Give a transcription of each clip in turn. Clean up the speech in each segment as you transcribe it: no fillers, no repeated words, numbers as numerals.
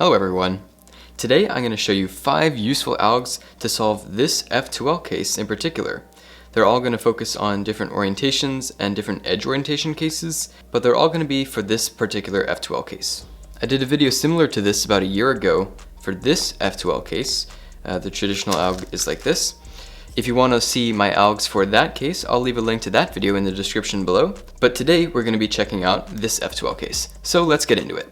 Hello everyone. Today I'm going to show you 5 useful algs to solve this F2L case in particular. They're all going to focus on different orientations and different edge orientation cases, but they're all going to be for this particular F2L case. I did a video similar to this about a year ago for this F2L case. The traditional alg is like this. If you want to see my algs for that case, I'll leave a link to that video in the description below. But today we're going to be checking out this F2L case. So let's get into it.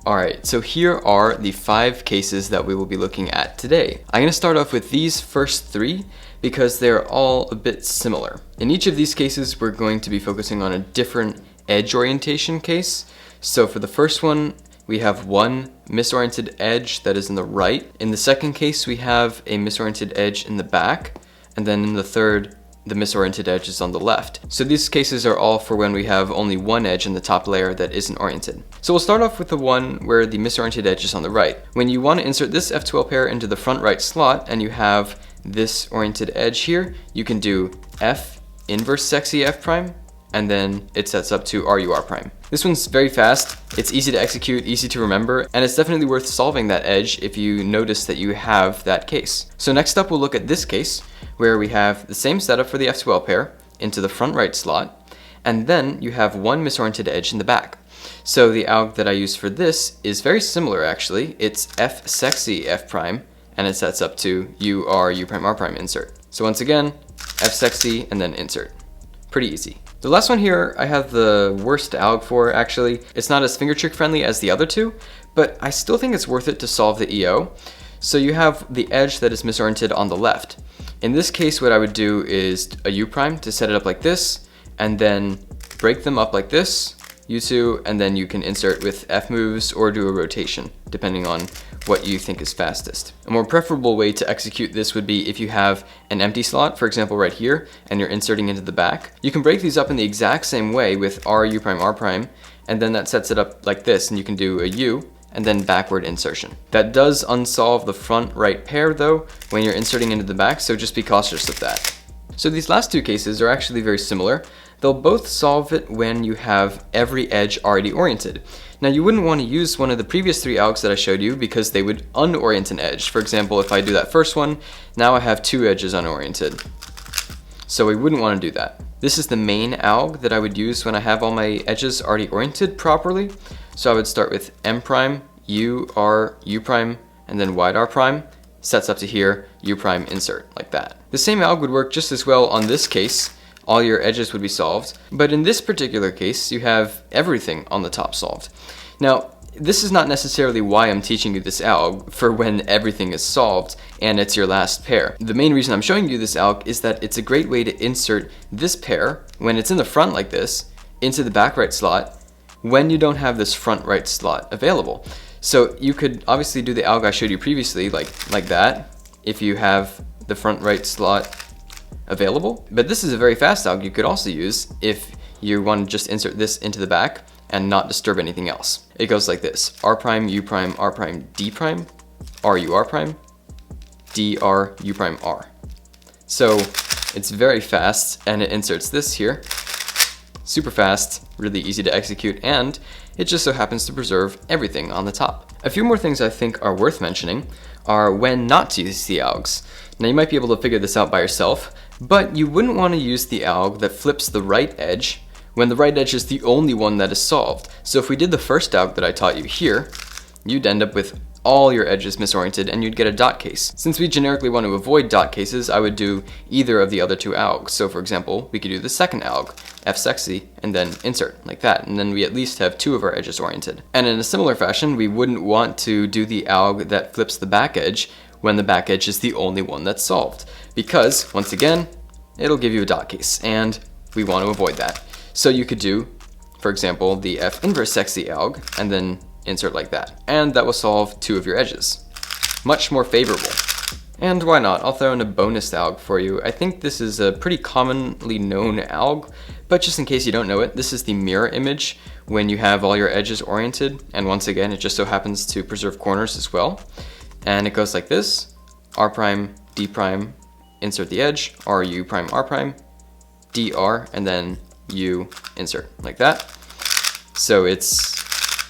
Alright, so here are the 5 cases that we will be looking at today. I'm going to start off with these first 3 because they're all a bit similar. In each of these cases, we're going to be focusing on a different edge orientation case. So for the first one, we have one misoriented edge that is in the right. In the second case, we have a misoriented edge in the back. And then in the third, the misoriented edge is on the left. So these cases are all for when we have only one edge in the top layer that isn't oriented. So we'll start off with the one where the misoriented edge is on the right. When you want to insert this F2L pair into the front right slot and you have this oriented edge here, you can do F inverse sexy F prime, and then it sets up to RUR prime. This one's very fast, it's easy to execute, easy to remember, and it's definitely worth solving that edge if you notice that you have that case. So next up we'll look at this case, where we have the same setup for the F2L pair into the front right slot, and then you have one misoriented edge in the back. So the alg that I use for this is very similar actually. It's F sexy F prime, and it sets up to U prime R prime insert. So once again, F sexy and then insert. Pretty easy. The last one here I have the worst alg for actually. It's not as finger trick friendly as the other two, but I still think it's worth it to solve the EO. So you have the edge that is misoriented on the left. In this case, what I would do is a U prime to set it up like this, and then break them up like this, U2, and then you can insert with F moves or do a rotation, depending on what you think is fastest. A more preferable way to execute this would be if you have an empty slot, for example right here, and you're inserting into the back. You can break these up in the exact same way with RU prime R prime, and then that sets it up like this, and you can do a U, and then backward insertion. That does unsolve the front right pair though when you're inserting into the back, so just be cautious of that. So these last 2 cases are actually very similar. They'll both solve it when you have every edge already oriented. Now you wouldn't want to use one of the previous 3 algs that I showed you because they would unorient an edge. For example, if I do that first one, now I have 2 edges unoriented. So we wouldn't want to do that. This is the main alg that I would use when I have all my edges already oriented properly. So I would start with M prime, U, R, U prime, and then wide R prime. Sets up to here, U prime insert, like that. The same alg would work just as well on this case. All your edges would be solved. But in this particular case, you have everything on the top solved. Now, this is not necessarily why I'm teaching you this alg for when everything is solved and it's your last pair. The main reason I'm showing you this alg is that it's a great way to insert this pair when it's in the front like this into the back right slot when you don't have this front right slot available. So you could obviously do the alg I showed you previously like that if you have the front right slot available. But this is a very fast alg you could also use if you want to just insert this into the back and not disturb anything else. It goes like this: R prime, U prime, R prime, D prime, RUR prime, DR, U prime, R. So it's very fast and it inserts this here. Super fast, really easy to execute, and it just so happens to preserve everything on the top. A few more things I think are worth mentioning are when not to use the algs. Now you might be able to figure this out by yourself, but you wouldn't want to use the alg that flips the right edge when the right edge is the only one that is solved. So if we did the first alg that I taught you here, you'd end up with all your edges misoriented and you'd get a dot case. Since we generically want to avoid dot cases, I would do either of the other 2 algs. So for example, we could do the second alg, F sexy, and then insert, like that, and then we at least have 2 of our edges oriented. And in a similar fashion, we wouldn't want to do the alg that flips the back edge when the back edge is the only one that's solved, because, once again, it'll give you a dot case, and we want to avoid that. So you could do, for example, the F inverse sexy alg, and then insert like that. And that will solve 2 of your edges. Much more favorable. And why not? I'll throw in a bonus alg for you. I think this is a pretty commonly known alg, but just in case you don't know it, this is the mirror image when you have all your edges oriented, and once again, it just so happens to preserve corners as well. And it goes like this: R prime, D prime, insert the edge, RU prime, R prime, DR, and then U insert, like that. So it's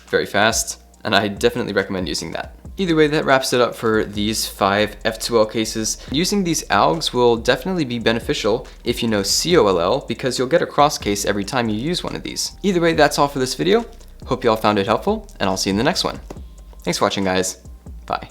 very fast, and I definitely recommend using that. Either way, that wraps it up for these 5 F2L cases. Using these algs will definitely be beneficial if you know COLL, because you'll get a cross case every time you use one of these. Either way, that's all for this video. Hope you all found it helpful, and I'll see you in the next one. Thanks for watching, guys. Bye.